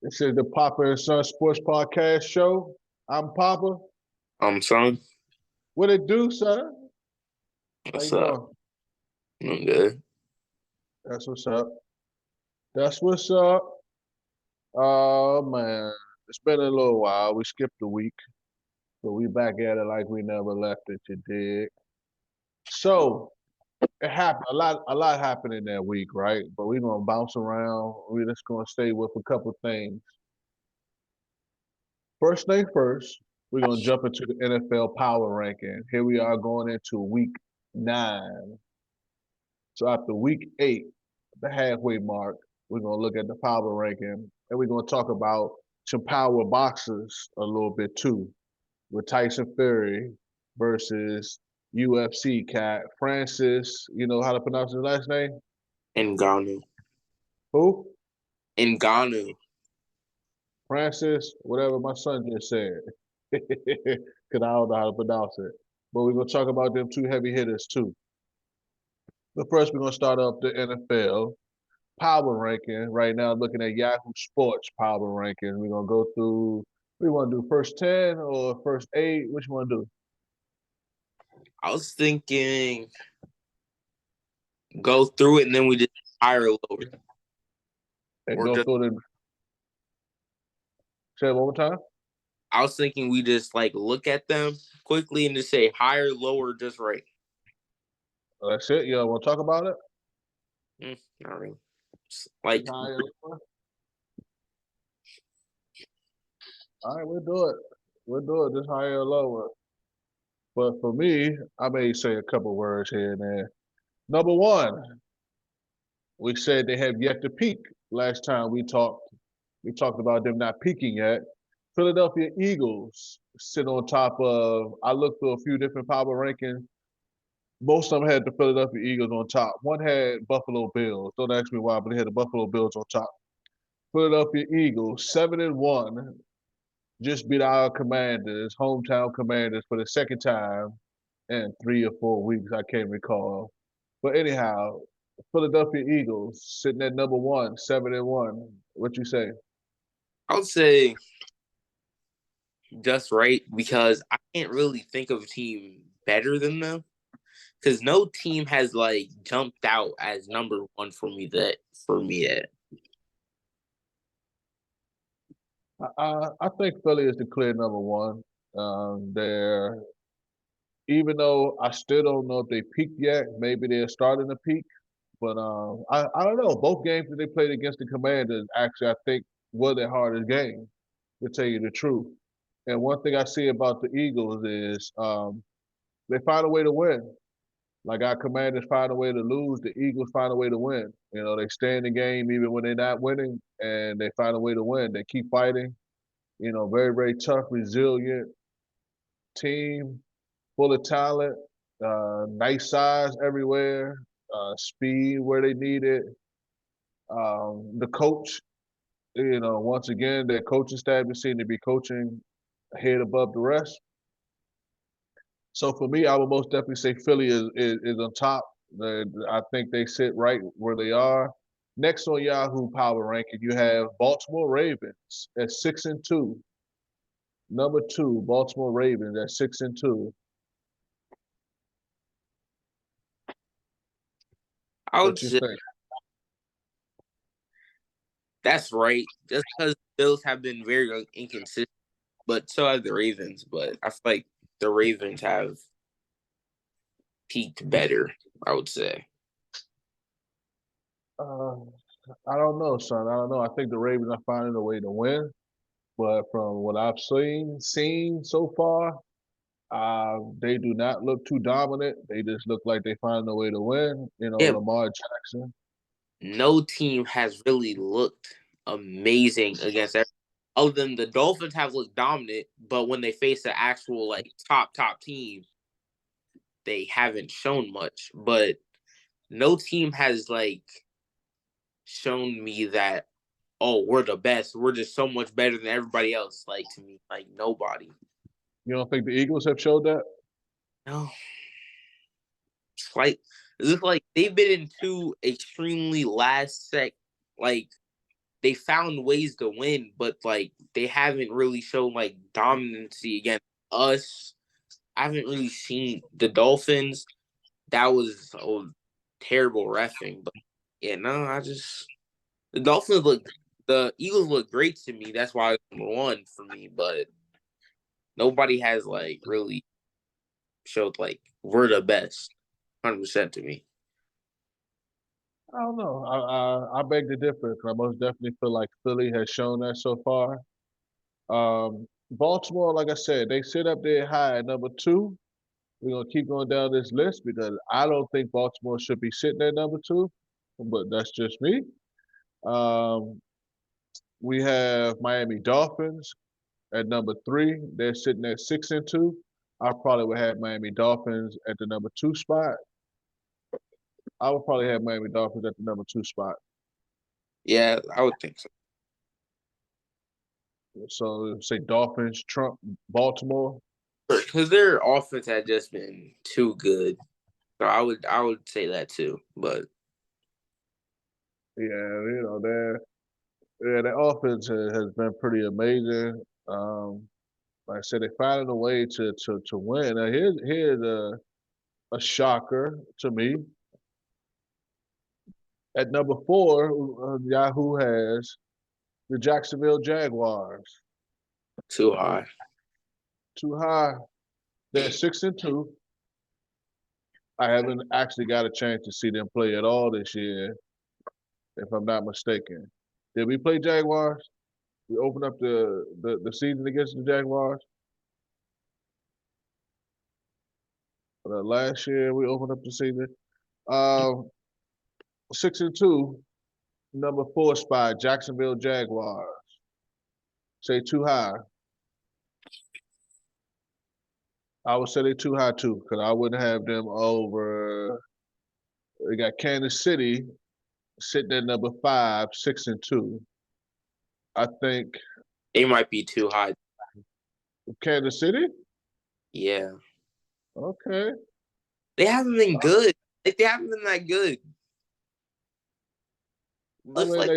This is the Papa and Son Sports Podcast Show. I'm Papa. Son. What it do, son? How What's you up? doing? I'm good. That's what's up. That's what's up. Oh man, it's been a little while. We skipped a week, but we back at it like we never left it. You dig? So it happened. A lot happened in that week, right? But we're gonna bounce around. We're just gonna stay with a couple things. First thing first, we're gonna jump into the NFL power ranking. Here we are going into week 9. So after week 8, the halfway mark, we're gonna look at the power ranking, and we're gonna talk about some power boxers a little bit too, with Tyson Fury versus UFC cat Francis. You know how to pronounce his last name? Ngannou. Who? Ngannou. Francis, whatever my son just said, because I don't know how to pronounce it. But we're gonna talk about them two heavy hitters too. But first, we're gonna start off the NFL power ranking right now, looking at Yahoo Sports power ranking. We're gonna go through. We want to do first 10 or first 8. Which one do? I was thinking go through it and then we just higher or lower. And Or go just through the. Say it one more time. I was thinking we just look at them quickly and just say higher, lower, just right. That's it. You want to talk about it? Not really. Just higher, lower? All right, we'll do it. We'll do it. Just higher or lower. But for me, I may say a couple words here and there. Number one, we said they have yet to peak. Last time we talked about them not peaking yet. Philadelphia Eagles sit on top of. I looked through a few different power rankings. Most of them had the Philadelphia Eagles on top. One had Buffalo Bills. Don't ask me why, but they had the Buffalo Bills on top. Philadelphia Eagles 7-1, just beat our Commanders, hometown Commanders, for the second time in 3 or 4 weeks. I can't recall. But anyhow, Philadelphia Eagles sitting at number one, 7-1. What you say? I would say just right because I can't really think of a team better than them. Because no team has jumped out as number one for me yet. I think Philly is the clear number one. They're even though I still don't know if they peaked yet. Maybe they're starting to peak, but I don't know. Both games that they played against the Commanders, actually, I think were their hardest game, to tell you the truth. And one thing I see about the Eagles is they find a way to win. Like our Commanders find a way to lose, the Eagles find a way to win. They stay in the game even when they're not winning, and they find a way to win. They keep fighting. Very, very tough, resilient team, full of talent, nice size everywhere, speed where they need it. The coach, once again, their coaching staff is seen to be coaching head above the rest. So for me, I would most definitely say Philly is on top. I think they sit right where they are. Next on Yahoo Power Ranking, you have Baltimore Ravens at 6-2. Number 2, Baltimore Ravens at 6-2. I would What you say think? that's right. Just because Bills have been very inconsistent, but so have the Ravens. But I feel like the Ravens have peaked better, I would say. Uh, I don't know, son. I don't know. I think the Ravens are finding a way to win, but from what I've seen so far, they do not look too dominant. They just look like they find a way to win. Yeah, Lamar Jackson. no team has really looked amazing against every. Other than the Dolphins have looked dominant, but when they face the actual top team, they haven't shown much. But no team has shown me that, oh, we're the best. We're just so much better than everybody else. To me, nobody. You don't think the Eagles have showed that? No. It's they've been in two extremely last sec like they found ways to win, but like they haven't really shown like dominancy against us. I haven't really seen the Dolphins. That was terrible refing, but yeah, no, I just the Dolphins look the Eagles look great to me. That's why it's number one for me, but nobody has like really showed like we're the best, 100% to me. I don't know. I beg to differ. 'Cause I most definitely feel like Philly has shown that so far. Baltimore, like I said, they sit up there high at number two. We're gonna keep going down this list because I don't think Baltimore should be sitting at number two, but that's just me. Um, we have Miami Dolphins at number three. They're sitting at 6-2. I probably would have Miami Dolphins at the number two spot. I would probably have Miami Dolphins at the number two spot. Yeah, I would think so. So say Dolphins, Trump, Baltimore. Because their offense had just been too good. So I would say that too. But Yeah, their offense has been pretty amazing. Like I said, they finding a way to win. Now here's a shocker to me. At number four, Yahoo has the Jacksonville Jaguars. too high. Too high. They're 6-2. I haven't actually got a chance to see them play at all this year, if I'm not mistaken. Did we play Jaguars? We opened up the season against the Jaguars. Last year we opened up the season. Um, 6-2. Number four spot, Jacksonville Jaguars. Say too high. I would say they too high too, because I wouldn't have them over. They got Kansas City sitting at number five, 6-2. I think They might be too high. Kansas City. Yeah. Okay. They haven't been good. Like, they haven't been that good. I Looks mean, like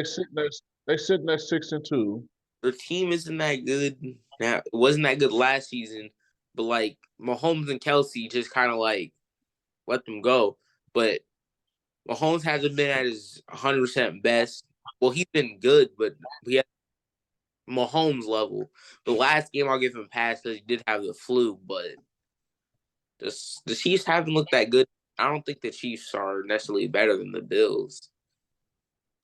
they sitting at 6-2. their team isn't that good. Now it wasn't that good last season, but like Mahomes and Kelsey just kind of like let them go. But Mahomes hasn't been at his 100% best. Well, he's been good, but he had Mahomes level. The last game I'll give him a pass because he did have the flu, but the Chiefs haven't looked that good. I don't think the Chiefs are necessarily better than the Bills.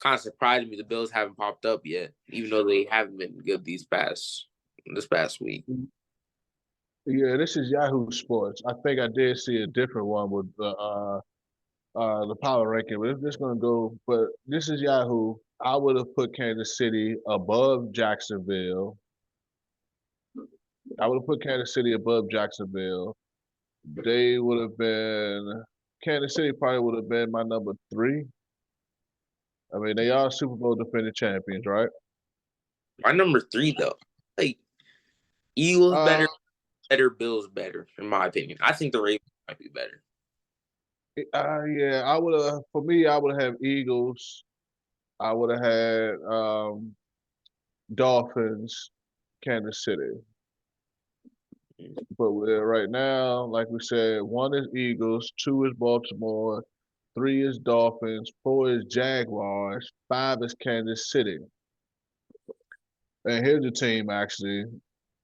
Kind of surprised me the Bills haven't popped up yet, even though they haven't been good this past week. Yeah, this is Yahoo Sports. I think I did see a different one with the power ranking, but it's just gonna go. But this is Yahoo. I would have put Kansas City above Jacksonville. I would have put Kansas City above Jacksonville. They would have been Kansas City probably would have been my number three. I mean, they are Super Bowl defending champions, right? My number three though, like Eagles Uh, better, Bills better, in my opinion. I think the Ravens might be better. yeah, I would have. For me, I would have Eagles. I would have had Dolphins, Kansas City. But right now, like we said, one is Eagles, two is Baltimore, three is Dolphins, four is Jaguars, five is Kansas City. And here's a team actually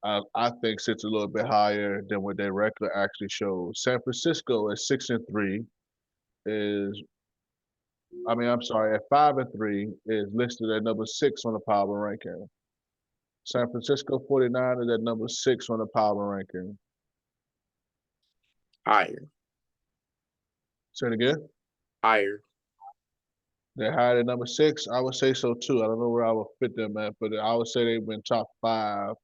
I think sits a little bit higher than what their record actually shows. San Francisco at 6-3 is I'm sorry, at 5-3 is listed at number six on the power ranking. San Francisco 49 is at number six on the power ranking. Higher, Say it again. higher. They're higher than number six. I would say so too. I don't know where I would fit them at, but I would say they've been top five.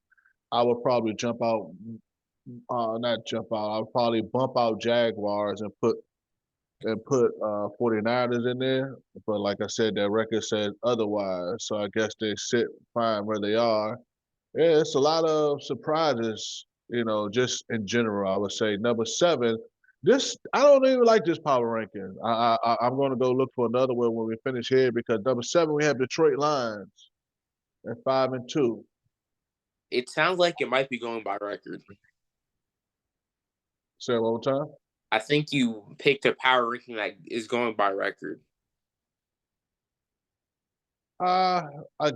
I would probably jump out, not jump out. I would probably bump out Jaguars and put 49ers in there. But like I said, their record says otherwise. So I guess they sit fine where they are. Yeah, it's a lot of surprises, just in general. I would say number seven. This I don't even like this power ranking. I'm going to go look for another one when we finish here because number seven we have Detroit Lions. at 5-2. It sounds like it might be going by record. Say it one more time. I think you picked a power ranking that is going by record. I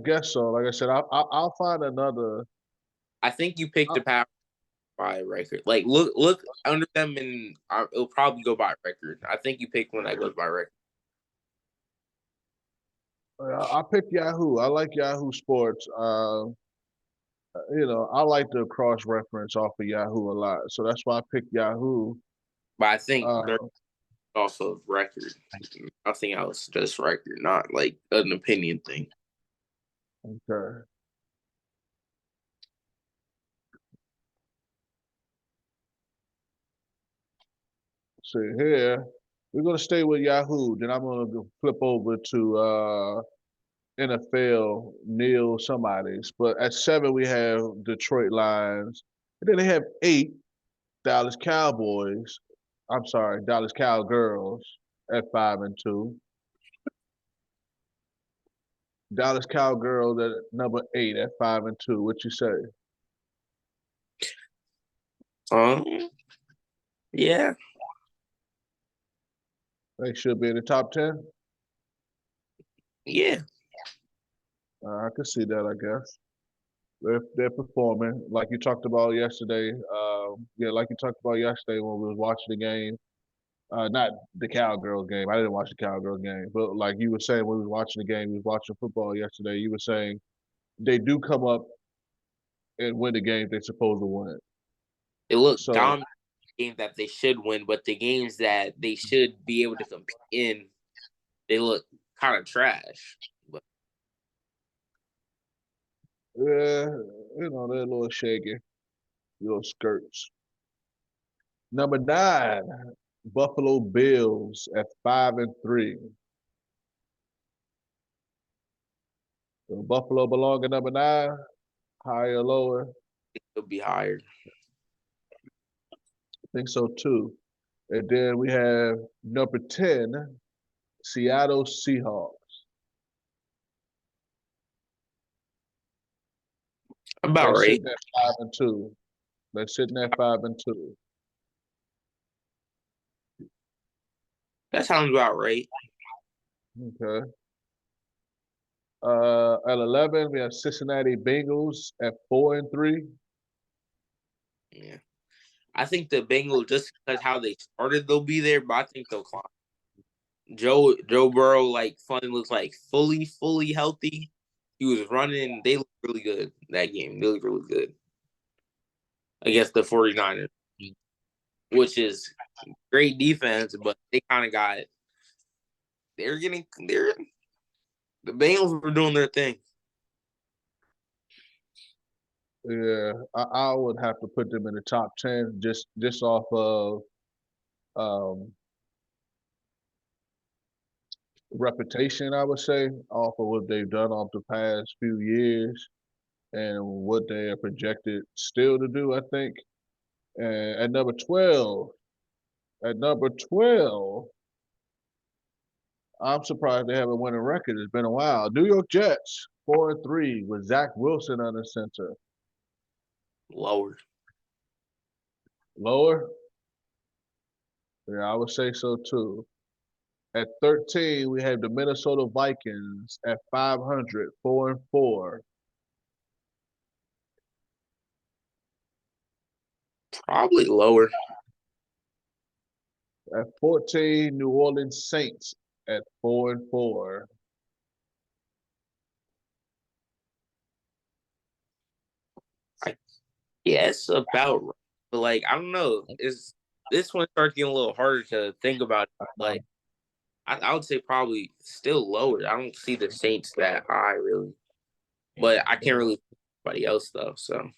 guess so. Like I said, I'll find another. I think you picked a power by record. Like look under them, and it'll probably go by record. I think you picked one that goes by record. I picked Yahoo. I like Yahoo Sports. I like the cross reference off of Yahoo a lot, so that's why I picked Yahoo. But I think Uh, they're off of record. Nothing else, just record, not like an opinion thing. okay. See here, we're gonna stay with Yahoo. Then I'm gonna flip over to NFL Neil somebody's. But at 7 we have Detroit Lions. And then they have 8 Dallas Cowboys. I'm sorry, Dallas Cowgirls at 5-2. Dallas Cowgirls at number 8 at 5-2. What you say? Um, yeah, They should be in the top 10. yeah. I can see that, I guess. They're performing like you talked about yesterday. Yeah, like you talked about yesterday when we was watching the game. Not the Cowgirls game. I didn't watch the Cowgirls game, but like you were saying when we was watching the game, we was watching football yesterday. You were saying they do come up and win the game they're supposed to win. It looked So dominant games that they should win, but the games that they should be able to compete in, they look kind of trash. But yeah, they're a little shaky, little skirts. Number 9, Buffalo Bills at 5-3. So Buffalo belong at number 9, higher or lower? it'll be higher. I think so too. And then we have number 10, Seattle Seahawks. About They right. sitting at 5-2. They're sitting at 5-2. That sounds about right. Okay. At 11, we have Cincinnati Bengals at 4-3. Yeah. I think the Bengals, just because how they started, they'll be there, but I think they'll climb. Joe Burrow, like, finally looks like fully healthy. He was running. They look really good that game. They look really good against the 49ers, which is great defense, but they kind of got, they're, the Bengals were doing their thing. Yeah, I would have to put them in the top 10 just off of um, reputation, I would say, off of what they've done off the past few years and what they are projected still to do, I think. And at number 12, I'm surprised they have a winning record. It's been a while. New York Jets, 4-3 with Zach Wilson under center. Lower. Lower? Yeah, I would say so too. At 13, we have the Minnesota Vikings at 500, 4-4. Probably lower. At 14, New Orleans Saints at 4-4. Yeah, it's about right. But like, I don't know. Is this one starts getting a little harder to think about? Like, I would say probably still lower. I don't see the Saints that high really, but I can't really anybody else though. So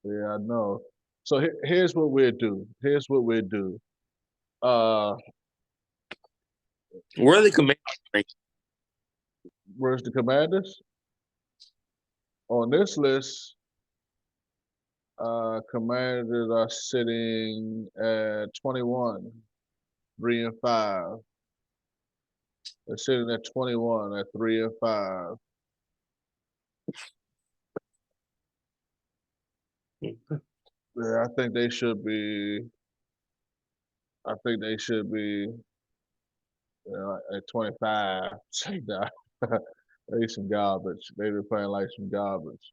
Yeah, I know. So here's what we'll do. Here's what we'll do. Uh, where are the Commanders? where's the Commanders? On this list, Commanders are sitting at 21, 3-5. They're sitting at 21 at 3-5. Yeah, I think they should be. I think they should be. At 25. Nah, they some garbage. They were playing like some garbage.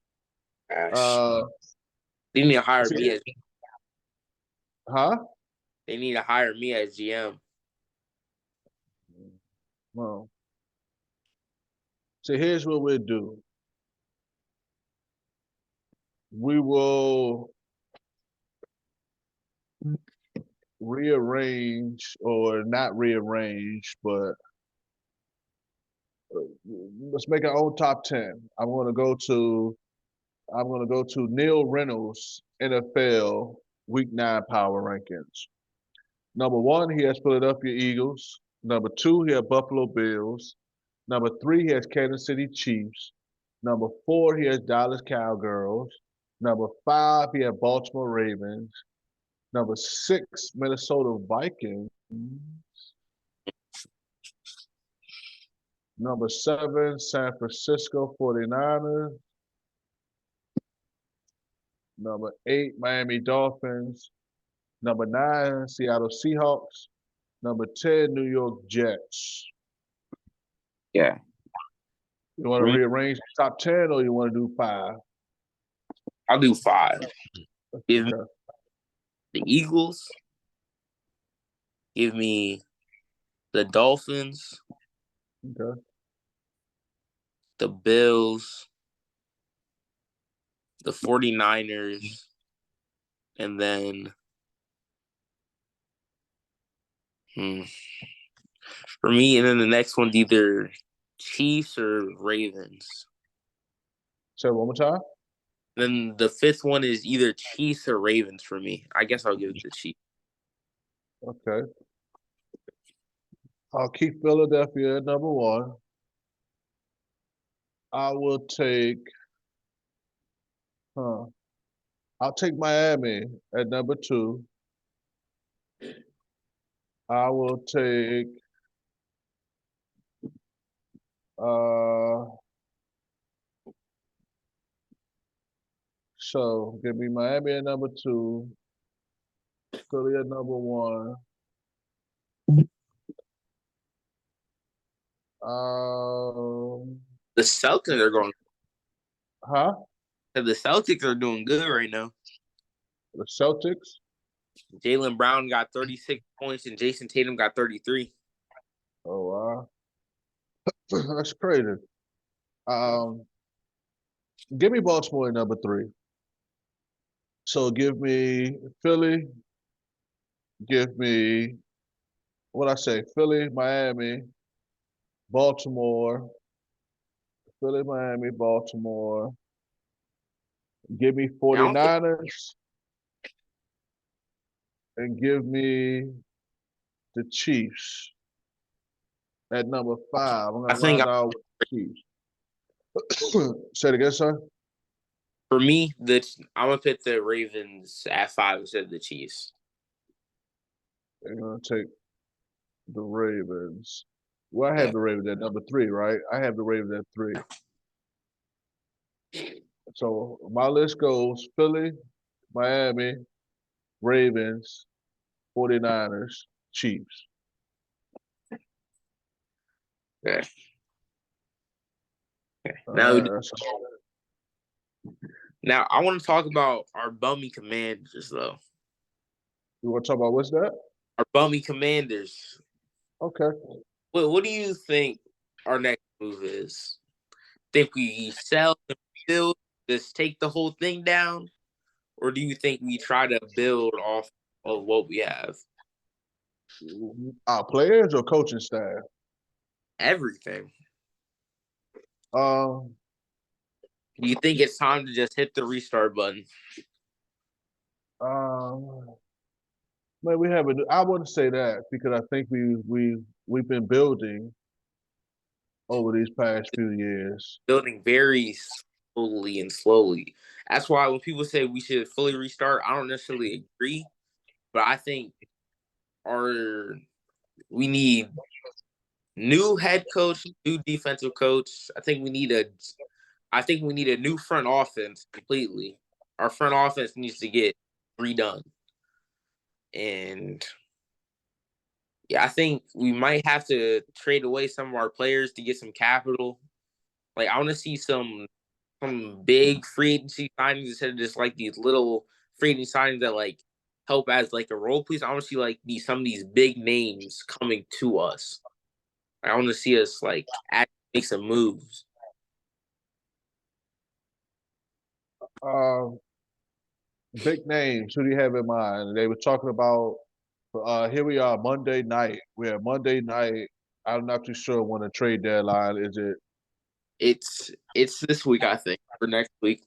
Gosh, Uh, they need to hire see, me as huh? they need to hire me as GM. Well, see, here's what we'll do. We will rearrange, or not rearrange, but let's make our own top 10. I'm gonna go to Neil Reynolds NFL Week 9 power rankings. Number one, he has Philadelphia Eagles. Number two, he has Buffalo Bills. Number three, he has Kansas City Chiefs. Number four, he has Dallas Cowgirls. Number five, he has Baltimore Ravens. Number six, Minnesota Vikings. Number seven, San Francisco 49ers. Number eight, Miami Dolphins. Number nine, Seattle Seahawks. Number 10, New York Jets. Yeah, You want to for me, rearrange the top 10 or you want to do five? I'll do 5. Give me Okay. the Eagles. Give me the Dolphins, Okay. the Bills, the 49ers, and then hmm, for me, and then the next one's either Chiefs or Ravens. Say it one more time. Then the fifth one is either Chiefs or Ravens for me. I guess I'll give it to Chiefs. Okay. I'll keep Philadelphia at number one. I will take, huh? I'll take Miami at number two. I will take, uh, so give me Miami at number two, Philly at number one. The Celtics are going. Huh? The Celtics are doing good right now. The Celtics. Jaylen Brown got 36 points and Jason Tatum got 33. Oh wow, that's crazy. Um, give me Baltimore at number three. So give me Philly. Give me what I say: Philly, Miami, Baltimore. Philly, Miami, Baltimore. Give me I don't think 49ers and give me the Chiefs at number five. I'm I gonna think round out with the Chiefs. Say it again, sir. for me, I'm gonna put the Ravens at 5 instead of the Chiefs. They're gonna take the Ravens. Well, I have Yeah. the Ravens at number three, right? I have the Ravens at three. So my list goes Philly, Miami, Ravens, 49ers, Chiefs. Okay. All Now, right. now I want to talk about our bummy commanders, though. You want to talk about what's that? Our bummy commanders. Okay. What do you think our next move is? Think we sell and build, just take the whole thing down, or do you think we try to build off of what we have? Our players or coaching staff? Everything. Um, Do you think it's time to just hit the restart button? um, man, we haven't. I wouldn't say that because I think we've been building over these past few years. Building very slowly. That's why when people say we should fully restart, I don't necessarily agree, but I think our we need new head coach, new defensive coach. I think we need I think we need a new front offense completely. Our front offense needs to get redone. And yeah, I think we might have to trade away some of our players to get some capital. Like I want to see some big free agency signings instead of just like these little free agency signings that like help as like a role piece. I want to see like some of these big names coming to us. I want to see us like make some moves. Um, Big names. Who do you have in mind? They were talking about. Here we are, Monday night. We're Monday night. I'm not too sure when the trade deadline is. It's this week, I think, or next week.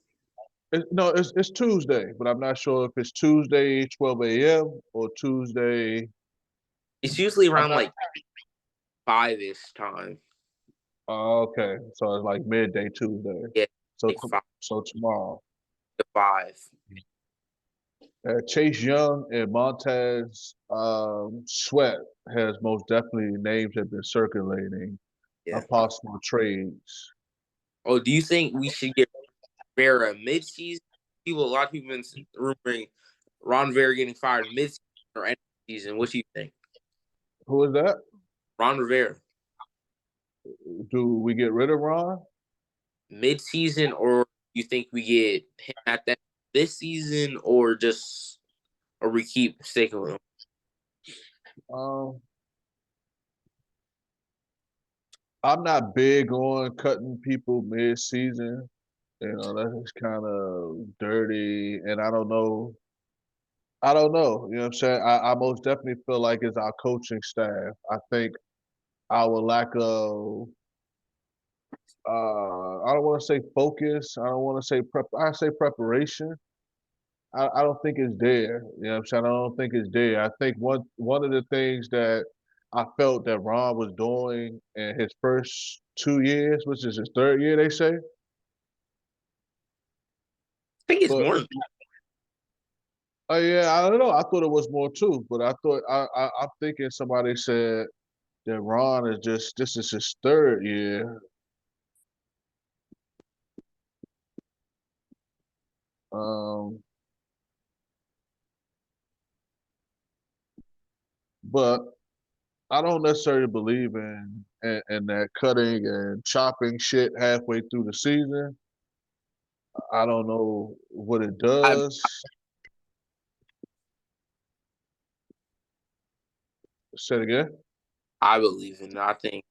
No, it's Tuesday, but I'm not sure if it's Tuesday 12 a.m. or Tuesday. It's usually I'm around not. like 5-ish time. Okay, so it's like midday Tuesday. Yeah, So like tomorrow. 5 to 5. Chase Young and Montez Sweat has most definitely names have been circulating Yeah. of possible trades. Oh, do you think we should get Rivera mid-season? A lot of people have been rumoring Ron Rivera getting fired mid-season or end of season. What do you think? Who is that? Ron Rivera Do we get rid of Ron? mid-season, or you think we get him at that this season, or we keep sticking with him? Um, I'm not big on cutting people mid-season. That's kind of dirty, and I don't know. I don't know. You know what I'm saying? I most definitely feel like it's our coaching staff. I think our lack of I don't want to say focus. I don't want to say prep. I say preparation. I don't think it's there. You know what I'm saying? I don't think it's there. I think one of the things that I felt that Ron was doing in his first 2 years, which is his third year, they say. I think it's But more than yeah, I don't know. I thought it was more too, but I'm thinking somebody said that Ron is just this is his third year. Um, but I don't necessarily believe in that cutting and chopping shit halfway through the season. I don't know what it I, does. Say it again. I believe in it.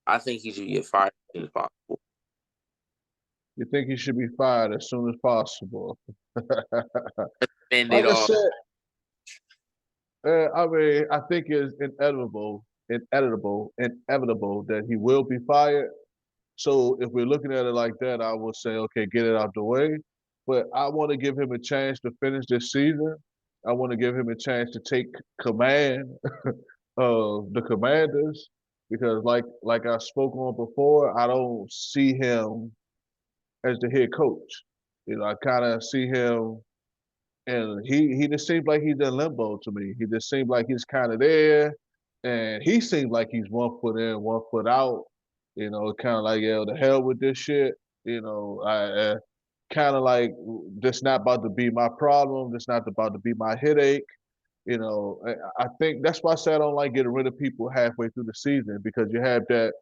I think he should get fired as soon as possible. You think he should be fired as soon as possible? Mandate Like I off. said, I mean, I think it's inevitable that he will be fired. So if we're looking at it like that, I would say, okay, get it out the way. But I want to give him a chance to finish this season. I want to give him a chance to take command of the Commanders because, like I spoke on before, I don't see him as the head coach. I kind of see him, and he just seems like he's in limbo to me. He just seems like he's kind of there, and he seems like he's 1 foot in, 1 foot out. Kind of like, yeah, the hell with this shit. I kind of like this not about to be my problem. This not about to be my headache. I think that's why I say I don't like getting rid of people halfway through the season because you have that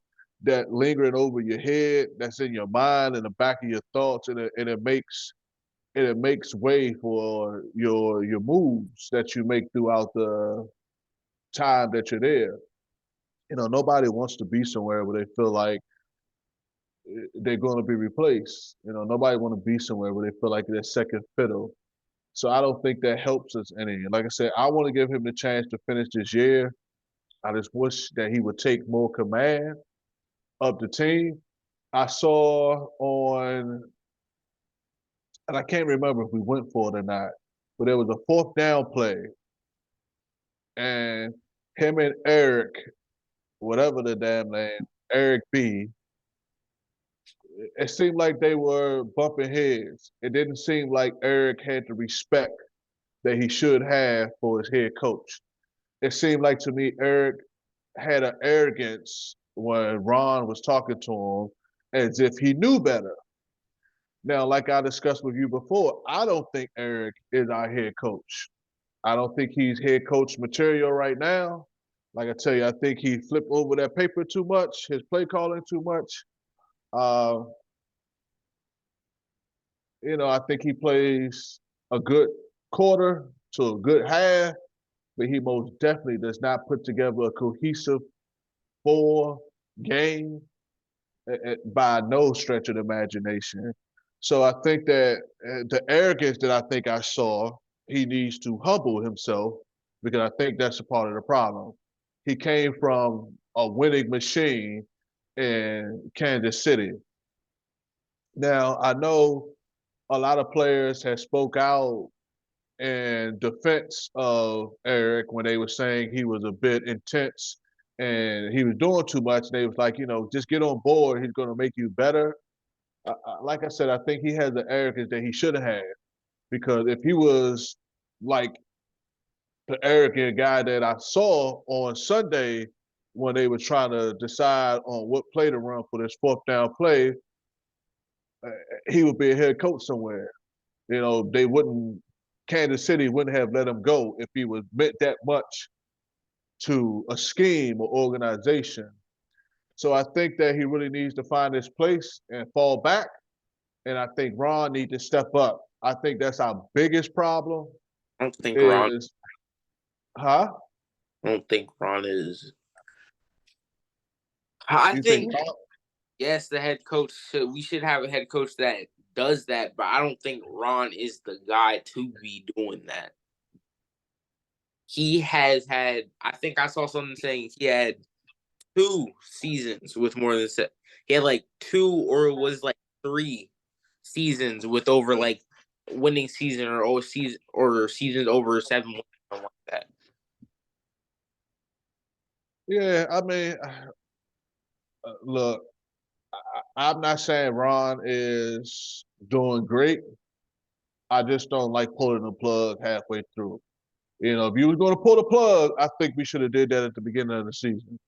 lingering over your head, that's in your mind, in the back of your thoughts, and it makes way for your moves that you make throughout the time that you're there. Nobody wants to be somewhere where they feel like they're going to be replaced. Nobody want to be somewhere where they feel like they're second fiddle. So I don't think that helps us any. Like I said, I want to give him the chance to finish this year. I just wish that he would take more command of the team. I saw on, and I can't remember if we went for it or not, but there was a fourth down play, and him and Eric, whatever the damn name, Eric B, it seemed like they were bumping heads. It didn't seem like Eric had the respect that he should have for his head coach. It seemed like to me Eric had an arrogance when Ron was talking to him as if he knew better. Now, like I discussed with you before, I don't think Eric is our head coach. I don't think he's head coach material right now. Like I tell you, I think he flipped over that paper too much, his play calling too much. Uh, I think he plays a good quarter to a good half, but he most definitely does not put together a cohesive four game by no stretch of the imagination. So I think that the arrogance that I think I saw, he needs to humble himself because I think that's a part of the problem. He came from a winning machine in Kansas City. Now I know a lot of players have spoke out in defense of Eric when they were saying he was a bit intense and he was doing too much. They was like, just get on board. He's going to make you better. Like I said, I think he has the arrogance that he should have had because if he was like the arrogant guy that I saw on Sunday when they were trying to decide on what play to run for this fourth down play, he would be a head coach somewhere. They wouldn't. Kansas City wouldn't have let him go if he was meant that much to a scheme or organization. So I think that he really needs to find his place and fall back. And I think Ron needs to step up. I think that's our biggest problem. I don't think Ron. Is huh? I don't think Ron is. I You think think Ron? yes, the head coach. We should have a head coach that does that, but I don't think Ron is the guy to be doing that. He has had. I think I saw something saying he had 2 seasons with more than he had like 2 or was like 3 seasons with over like winning season or seasons over 7 something like that. Yeah, I mean, look, I'm not saying Ron is doing great. I just don't like pulling the plug halfway through. If you was going to pull the plug, I think we should have did that at the beginning of the season.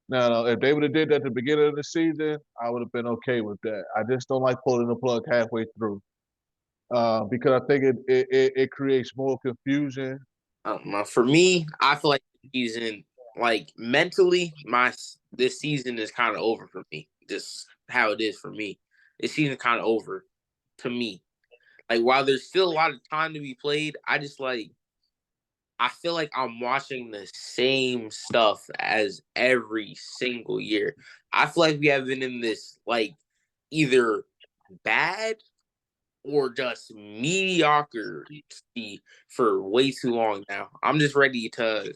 Now, if they would have did that at the beginning of the season, I would have been okay with that. I just don't like pulling the plug halfway through because I think it creates more confusion. For me, I feel like the season, like mentally, this season is kind of over for me. Just how it is for me. This season kind of over to me. Like while there's still a lot of time to be played, I feel like I'm watching the same stuff as every single year. I feel like we have been in this like either bad or just mediocrity for way too long now. I'm just ready to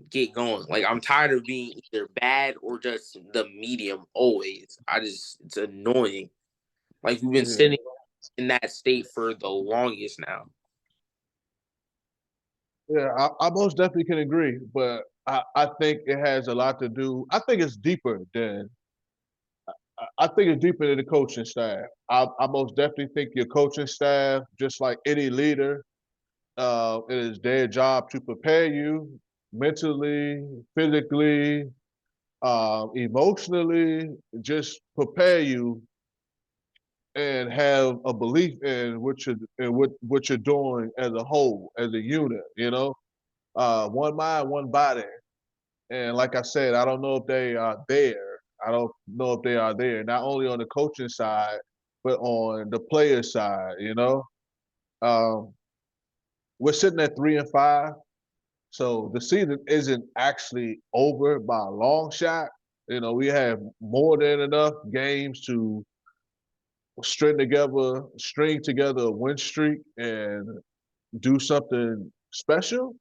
get going. Like I'm tired of being either bad or just the medium always. It's annoying. Like we've been Yeah, sitting in that state for the longest now. yeah, I most definitely can agree, but I think it has a lot to do. I think it's deeper than. I think it's deeper than the coaching staff. I most definitely think your coaching staff, just like any leader, it is their job to prepare you mentally, physically, emotionally, just prepare you and have a belief in what you're doing as a whole, as a unit. One mind, one body. And like I said, I don't know if they are there. I don't know if they are there. Not only on the coaching side, but on the player side. Um, we're sitting at 3-5. So the season isn't actually over by a long shot. We have more than enough games to string together a win streak and do something special.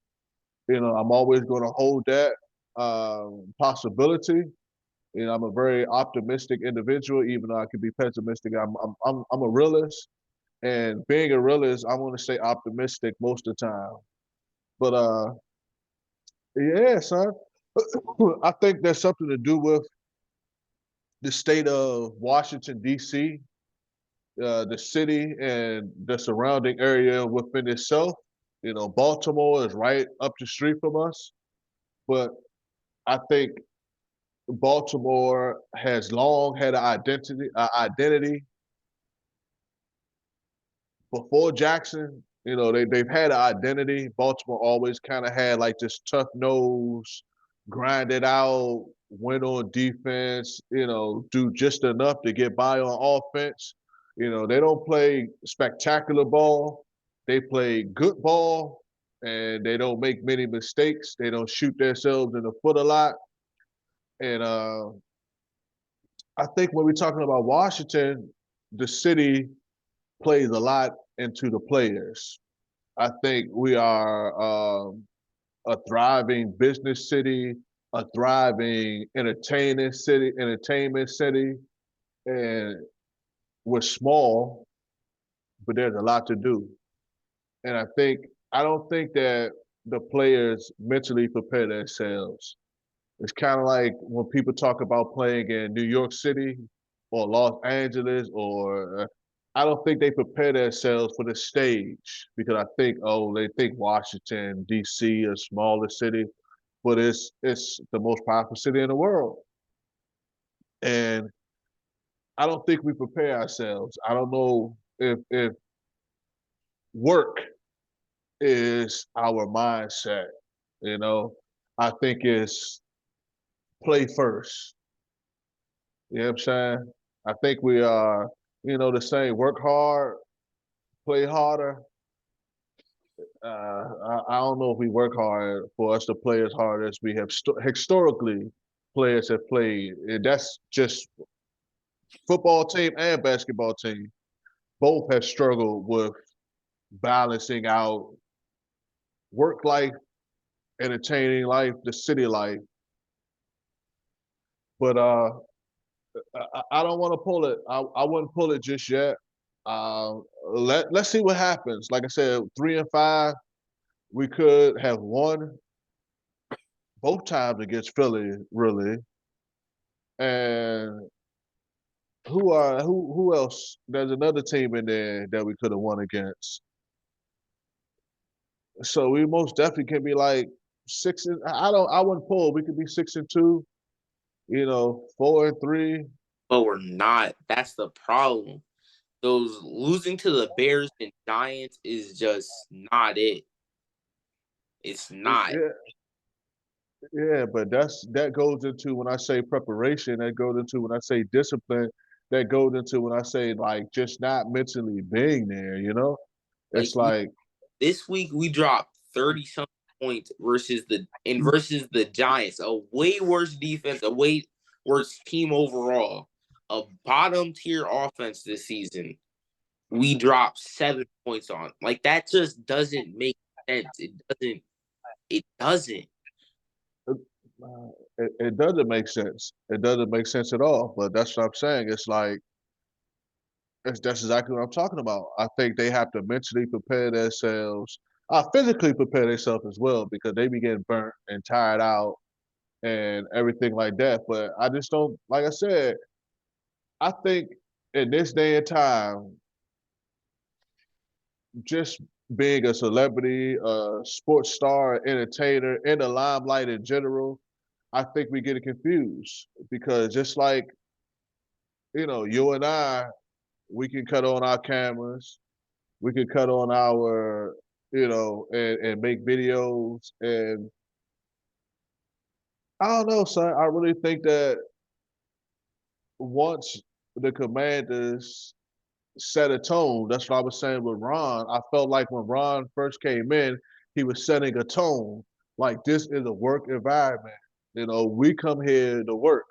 I'm always going to hold that possibility. I'm a very optimistic individual, even though I can be pessimistic. I'm a realist, and being a realist, I want to say optimistic most of the time. But yeah, son, I think there's something to do with the state of Washington D.C., the city, and the surrounding area within itself. Baltimore is right up the street from us, but I think Baltimore has long had an identity, before Jackson, they've had an identity. Baltimore always kind of had like this tough nose, grind it out, win on defense, do just enough to get by on offense. They don't play spectacular ball. They play good ball and they don't make many mistakes. They don't shoot themselves in the foot a lot. And I think when we're talking about Washington, the city plays a lot into the players. I think we are a thriving business city, a thriving entertainment city, and we're small, but there's a lot to do. And I don't think that the players mentally prepare themselves. It's kind of like when people talk about playing in New York City or Los Angeles, or I don't think they prepare themselves for the stage because they think Washington D.C. a smaller city, but it's the most powerful city in the world, and I don't think we prepare ourselves. I don't know if work is our mindset. You know, I think it's play first. You know what I'm saying? I think we are, the same. Work hard, play harder. I don't know if we work hard for us to play as hard as we have historically players have played. And that's just football team and basketball team. Both have struggled with balancing out work life, entertaining life, the city life. But I don't want to pull it. I wouldn't pull it just yet. Uh, let's see what happens. Like I said, 3-5, we could have won both times against Philly, really. And who else? There's another team in there that we could have won against. So we most definitely can be like six. I wouldn't pull. We could be 6-2. 4-3. But we're not. That's the problem. Those losing to the Bears and Giants is just not it. It's not. Yeah, yeah, but that goes into when I say preparation. That goes into when I say discipline. That goes into when I say like just not mentally being there. Like It's like this week we dropped 30 something points versus the Giants, a way worse defense, a way worse team overall, a bottom tier offense this season. We dropped 7 points on. Like that just doesn't make sense. It doesn't. It doesn't. it doesn't make sense. It doesn't make sense at all. But that's what I'm saying. It's like that's exactly what I'm talking about. I think they have to mentally prepare themselves, physically prepare themselves as well because they be getting burnt and tired out and everything like that. But I just don't, like I said, I think in this day and time, just being a celebrity, a sports star, entertainer, in the limelight in general, I think we get it confused because just like, you and I, we can cut on our cameras, we can cut on our, and make videos. And I don't know, son. I really think that once the Commanders set a tone, that's what I was saying with Ron. I felt like when Ron first came in, he was setting a tone. Like this is a work environment. We come here to work.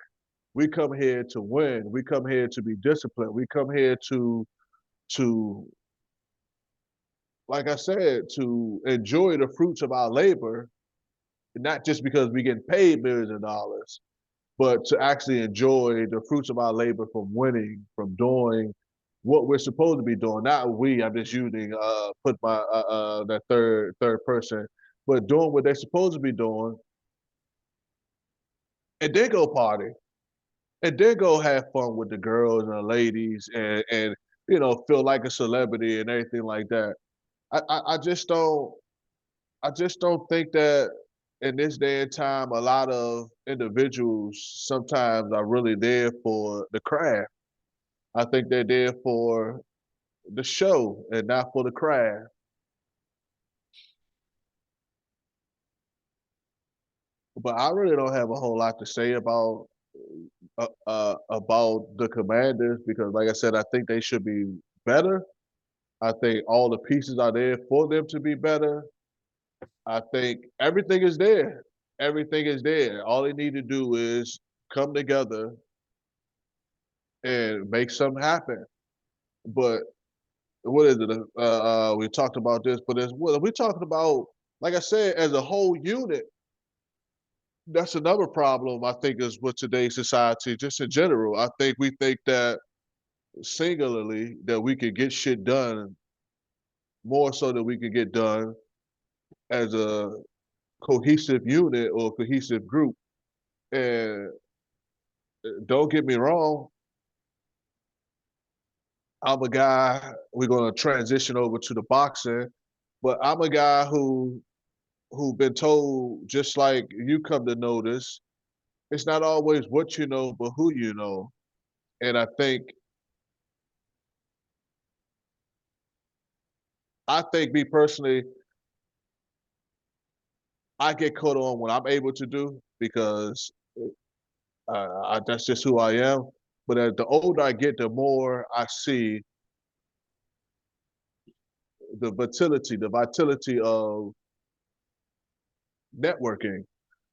We come here to win. We come here to be disciplined. We come here to like I said, to enjoy the fruits of our labor, not just because we get paid millions of dollars, but to actually enjoy the fruits of our labor from winning, from doing what we're supposed to be doing. Not we. I'm just using put my that third person, but doing what they're supposed to be doing, and then go party, and then go have fun with the girls and the ladies, and feel like a celebrity and everything like that. I just don't. I just don't think that in this day and time, a lot of individuals sometimes are really there for the craft. I think they're there for the show and not for the craft. But I really don't have a whole lot to say about the Commanders because, like I said, I think they should be better. I think all the pieces are there for them to be better. I think everything is there. Everything is there. All they need to do is come together and make something happen. But what is it? We talked about this, but it's what we're talking about. Like I said, as a whole unit, that's another problem. I think is with today's society, just in general. I think we think that singularly that we could get shit done more so than we could get done as a cohesive unit or cohesive group. And don't get me wrong, I'm a guy. We're gonna transition over to the boxing, but I'm a guy who been told just like you come to notice. It's not always what you know, but who you know. And I think me personally, I get caught on what I'm able to do because that's just who I am. But as the older I get, the more I see the vitality of networking,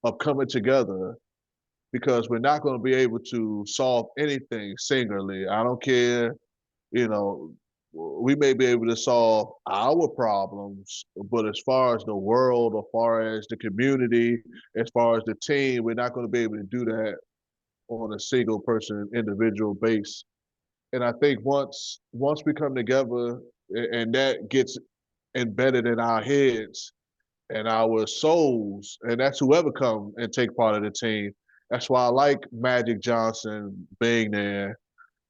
of coming together, because we're not going to be able to solve anything singularly. I don't care, you know, we may be able to solve our problems, but as far as the world, as far as the community, as far as the team, we're not going to be able to do that on a single person individual base. And I think once we come together and that gets embedded in our heads and our souls, and that's whoever come and take part of the team. That's why I like Magic Johnson being there.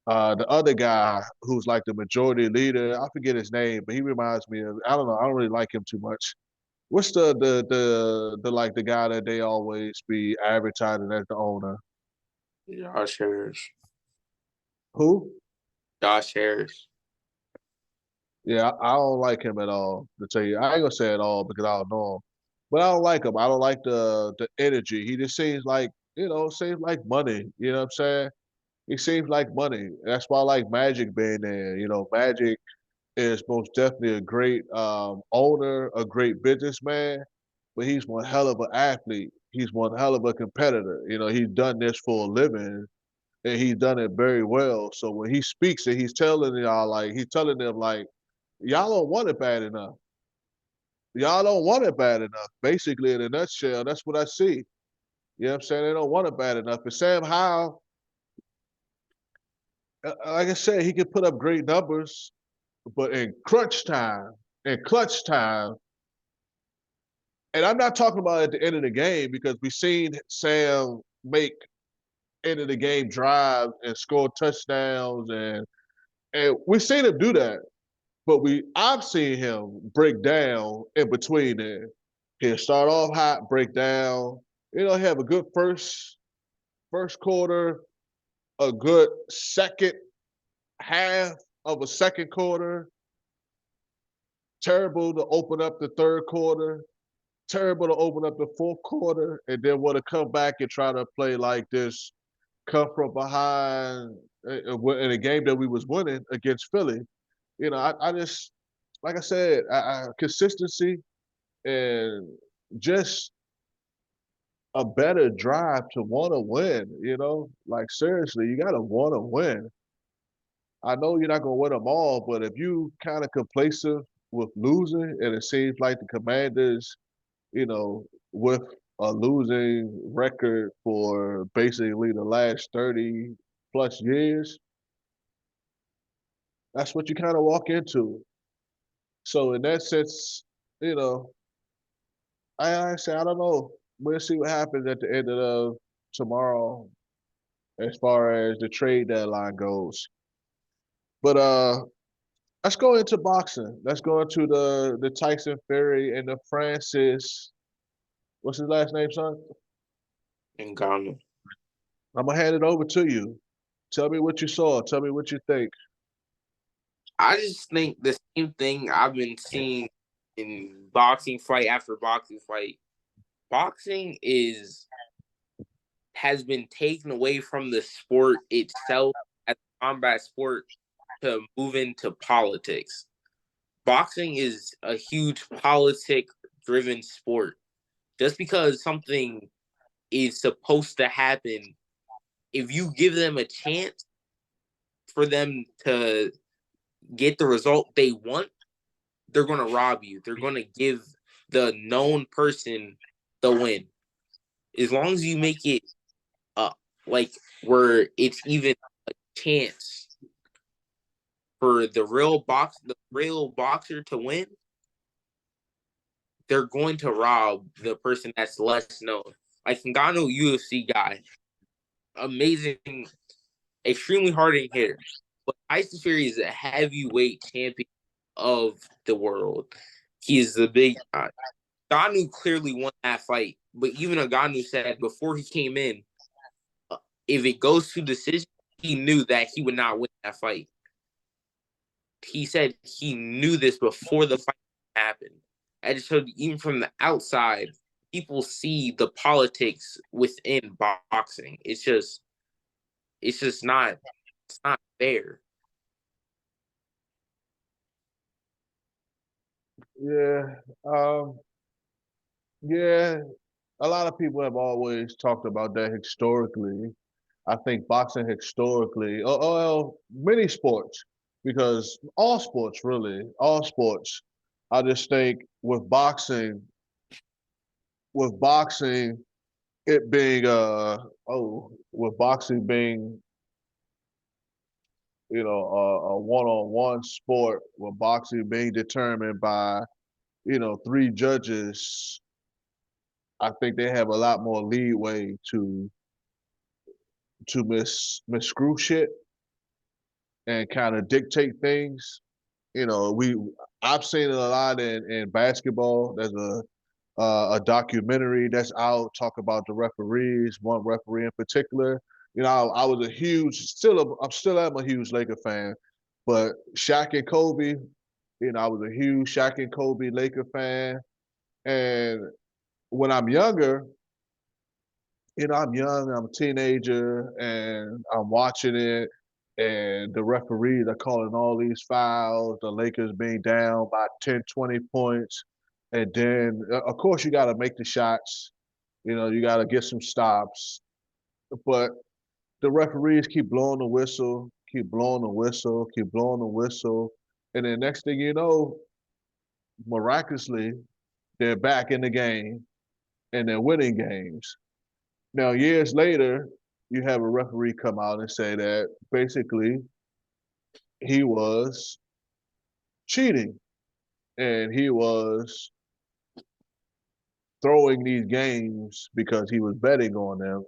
The other guy who's like the majority leader, I forget his name, but he reminds me of I don't know, I don't really like him too much. What's the like the guy that they always be advertising as the owner? Josh Harris. Who? Josh Harris. Yeah, I don't like him at all. To tell you, I ain't gonna say at all because I don't know him, but I don't like him. I don't like the energy. He just seems like seems like money. You know what I'm saying? He seems like money. That's why I like Magic being there. Magic is most definitely a great owner, a great businessman, but he's one hell of an athlete. He's one hell of a competitor. He's done this for a living and he's done it very well. So when he speaks and he's telling y'all he's telling them y'all don't want it bad enough. Y'all don't want it bad enough. Basically, in a nutshell, that's what I see. You know what I'm saying? They don't want it bad enough. And Sam Howell, like I said, he can put up great numbers, but in clutch time, and I'm not talking about at the end of the game because we've seen Sam make end of the game drives and score touchdowns, and we've seen him do that. But I've seen him break down in between there. He'll start off hot, break down. Have a good first quarter, a good second half of a second quarter. Terrible to open up the third quarter. Terrible to open up the fourth quarter, and then want to come back and try to play like this, come from behind in a game that we was winning against Philly. I just like I said, consistency and just a better drive to want to win. Like seriously, you got to want to win. I know you're not gonna win them all, but if you kind of complacent with losing, and it seems like the Commanders, with a losing record for basically the last 30 plus years, that's what you kind of walk into. So in that sense, you know, I say I don't know. We'll see what happens at the end of tomorrow as far as the trade deadline goes. But let's go into boxing. Let's go into the Tyson Fury and the Francis. What's his last name, son? In Ghana. I'm gonna hand it over to you. Tell me what you saw. Tell me what you think. I just think the same thing I've been seeing in boxing fight after boxing fight. Boxing has been taken away from the sport itself as a combat sport to move into politics. Boxing is a huge politic driven sport. Just because something is supposed to happen, if you give them a chance for them to get the result they want, they're going to rob you. They're going to give the known person the win. As long as you make it like where it's even a chance for the real boxer to win, they're going to rob the person that's less known. Like Ngannou, UFC guy, amazing, extremely hard in hitter. But Tyson Fury is a heavyweight champion of the world. He is the big guy. Ngannou clearly won that fight, but even Ngannou said before he came in, if it goes to decision, he knew that he would not win that fight. He said he knew this before the fight happened. I just showed even from the outside, people see the politics within boxing. It's not fair. Yeah. Yeah. A lot of people have always talked about that historically. I think boxing historically, well, many sports, because all sports really, all sports. I just think with boxing, it being with boxing being a one-on-one sport, with boxing being determined by three judges, I think they have a lot more leeway to miscrew shit and kind of dictate things. You know, I've seen it a lot in basketball. There's a documentary that's out talk about the referees. One referee in particular. I was a huge, I'm still am a huge Laker fan, but Shaq and Kobe. I was a huge Shaq and Kobe Laker fan, and when I'm younger, I'm young, I'm a teenager, and I'm watching it, and the referees are calling all these fouls, the Lakers being down by 10, 20 points. And then, of course, you got to make the shots, you got to get some stops. But the referees keep blowing the whistle, keep blowing the whistle, keep blowing the whistle. And then next thing you know, miraculously, they're back in the game and they're winning games. Now, years later, you have a referee come out and say that basically he was cheating and he was throwing these games because he was betting on them,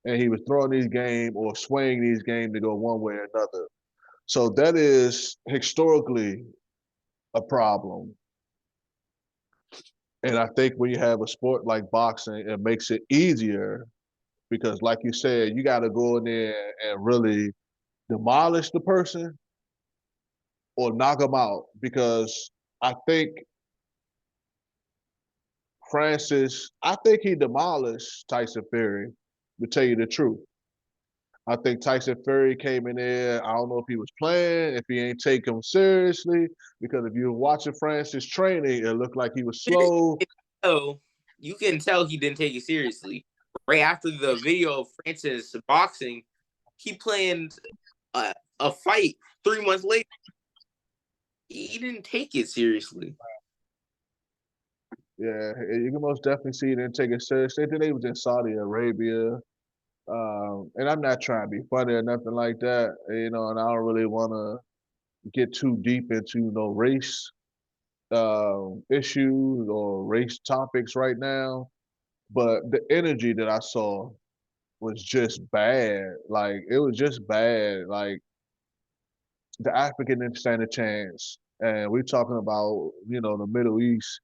and he was throwing these games or swaying these games to go one way or another. So that is historically a problem. And I think when you have a sport like boxing, it makes it easier because, like you said, you got to go in there and really demolish the person or knock them out. Because I think I think he demolished Tyson Fury, to tell you the truth. I think Tyson Fury came in there. I don't know if he was playing, if he ain't take him seriously, because if you were watching Francis training, it looked like he was slow. So you can tell he didn't take it seriously. Right after the video of Francis boxing, he planned a fight 3 months later. He didn't take it seriously. Yeah, you can most definitely see he didn't take it seriously. Then they was in Saudi Arabia. And I'm not trying to be funny or nothing like that, and I don't really want to get too deep into race issues or race topics right now. But the energy that I saw was just bad. Like it was just bad. Like the African didn't stand a chance, and we're talking about the Middle East.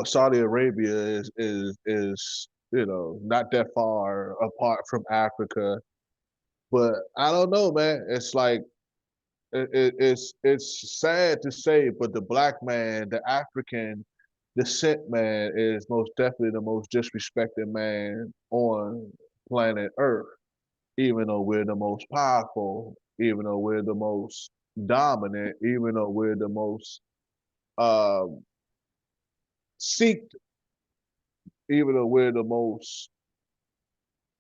Saudi Arabia is not that far apart from Africa. But I don't know, man. It's like it's sad to say, but the black man, the African descent man, is most definitely the most disrespected man on planet Earth. Even though we're the most powerful, even though we're the most dominant, even though we're the most um, seeked, even though we're the most,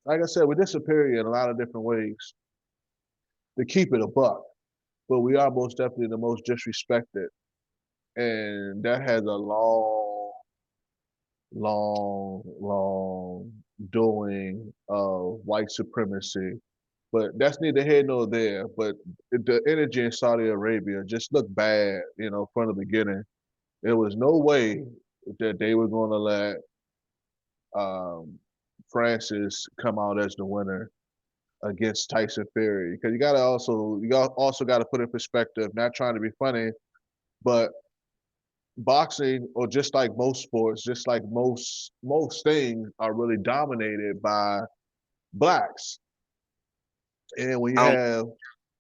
like I said, we're just superior in a lot of different ways. To keep it a buck, but we are most definitely the most disrespected, and that has a long doing of white supremacy. But that's neither here nor there. But the energy in Saudi Arabia just looked bad, from the beginning. There was no way that they were going to let um, Francis come out as the winner against Tyson Fury, because you also got to put in perspective. Not trying to be funny, but boxing, or just like most sports, just like most things, are really dominated by blacks. And when you I don't have,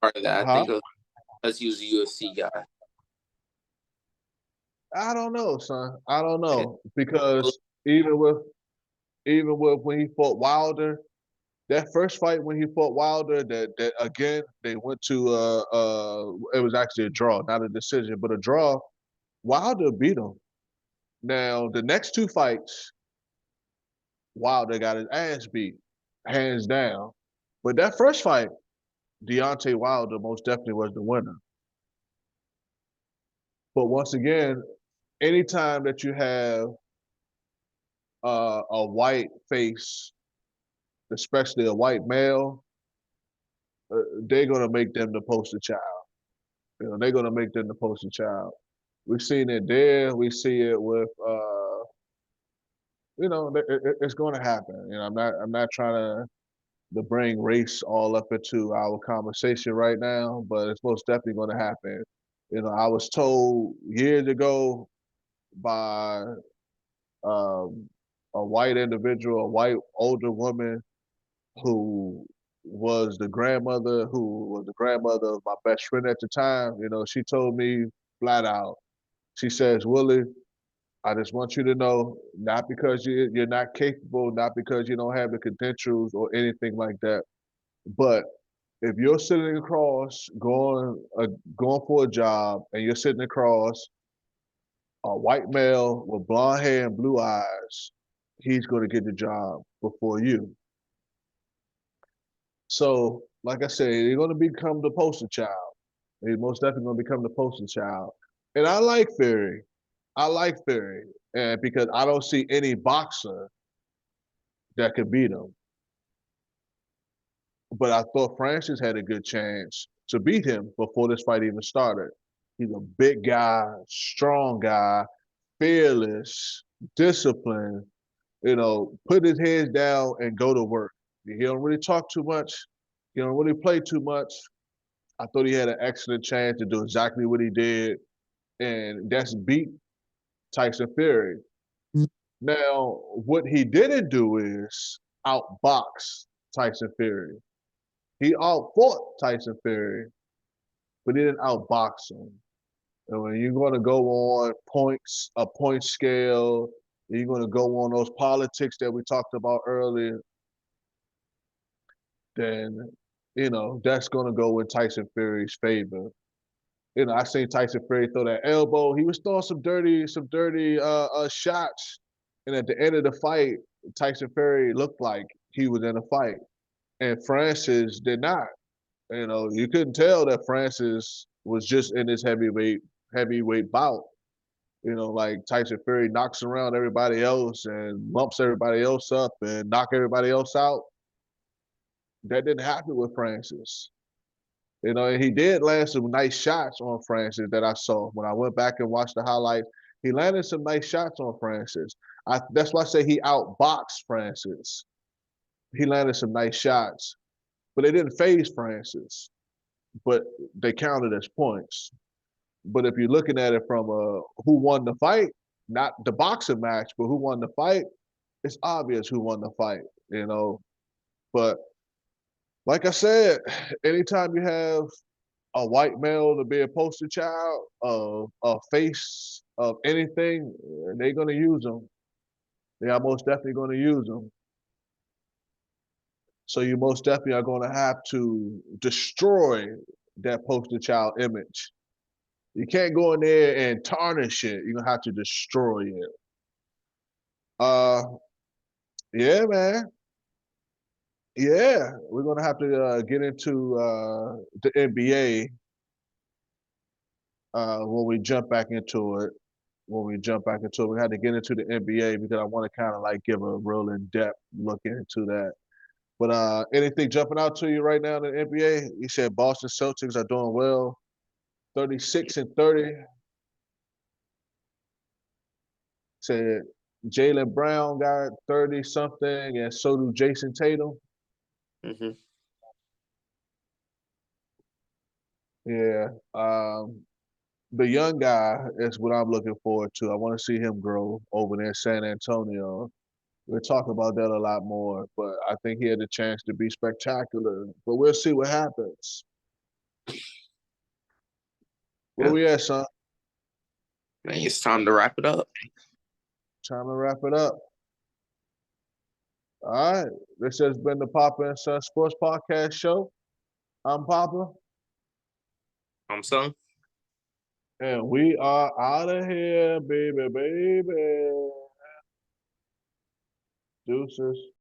part of that. I huh? think let's use a UFC guy. I don't know, son. I don't And know, because even with even with when he fought Wilder, that first fight when he fought Wilder, that again they went to it was actually a draw, not a decision, but a draw. Wilder beat him. Now the next two fights, Wilder got his ass beat, hands down. But that first fight, Deontay Wilder most definitely was the winner. But once again, anytime that you have a white face, especially a white male, they're gonna make them the poster child. They're gonna make them the poster child. We've seen it there. We see it with, it's going to happen. I'm not trying to bring race all up into our conversation right now, but it's most definitely going to happen. I was told years ago by um, a white individual, a white older woman who who was the grandmother of my best friend at the time. She told me flat out. She says, Willie, I just want you to know, not because you're not capable, not because you don't have the credentials or anything like that, but if you're sitting across going for a job, and you're sitting across a white male with blonde hair and blue eyes, he's going to get the job before you. So, like I said, you're going to become the poster child. He's most definitely going to become the poster child. And I like Fury. I like Fury, and because I don't see any boxer that could beat him. But I thought Francis had a good chance to beat him before this fight even started. He's a big guy, strong guy, fearless, disciplined. Put his head down and go to work. He don't really talk too much. He don't really play too much. I thought he had an excellent chance to do exactly what he did, and that's beat Tyson Fury. Now, what he didn't do is outbox Tyson Fury. He outfought Tyson Fury, but he didn't outbox him. And when you're going to go on points, a point scale, you're going to go on those politics that we talked about earlier, then, that's going to go in Tyson Fury's favor. I seen Tyson Fury throw that elbow. He was throwing some dirty shots. And at the end of the fight, Tyson Fury looked like he was in a fight. And Francis did not. You couldn't tell that Francis was just in this heavyweight bout. Like Tyson Fury knocks around everybody else and lumps everybody else up and knock everybody else out. That didn't happen with Francis. And he did land some nice shots on Francis that I saw when I went back and watched the highlights. He landed some nice shots on Francis. That's why I say he outboxed Francis. He landed some nice shots, but they didn't phase Francis. But they counted as points. But if you're looking at it from who won the fight, not the boxing match, but who won the fight, it's obvious who won the fight. But like I said, anytime you have a white male to be a poster child of a face of anything, they're gonna use them. They are most definitely gonna use them. So you most definitely are gonna have to destroy that poster child image. You can't go in there and tarnish it. You're gonna have to destroy it. Uh, yeah, man. Yeah, we're gonna have to get into the NBA when we jump back into it. When we jump back into it, we had to get into the NBA because I want to kind of like give a real in-depth look into that. But anything jumping out to you right now in the NBA? You said Boston Celtics are doing well, 36-30. Said Jaylen Brown got 30 something, and so do Jason Tatum. Mm-hmm. Yeah. The young guy is what I'm looking forward to. I want to see him grow over there in San Antonio. We'll talk about that a lot more, but I think he had a chance to be spectacular. But we'll see what happens. Where Yeah, we at, son? man, it's time to wrap it up. Time to wrap it up. All right. This has been the Papa and Son Sports Podcast Show. I'm Papa. I'm son. And we are out of here, baby, baby. Deuces.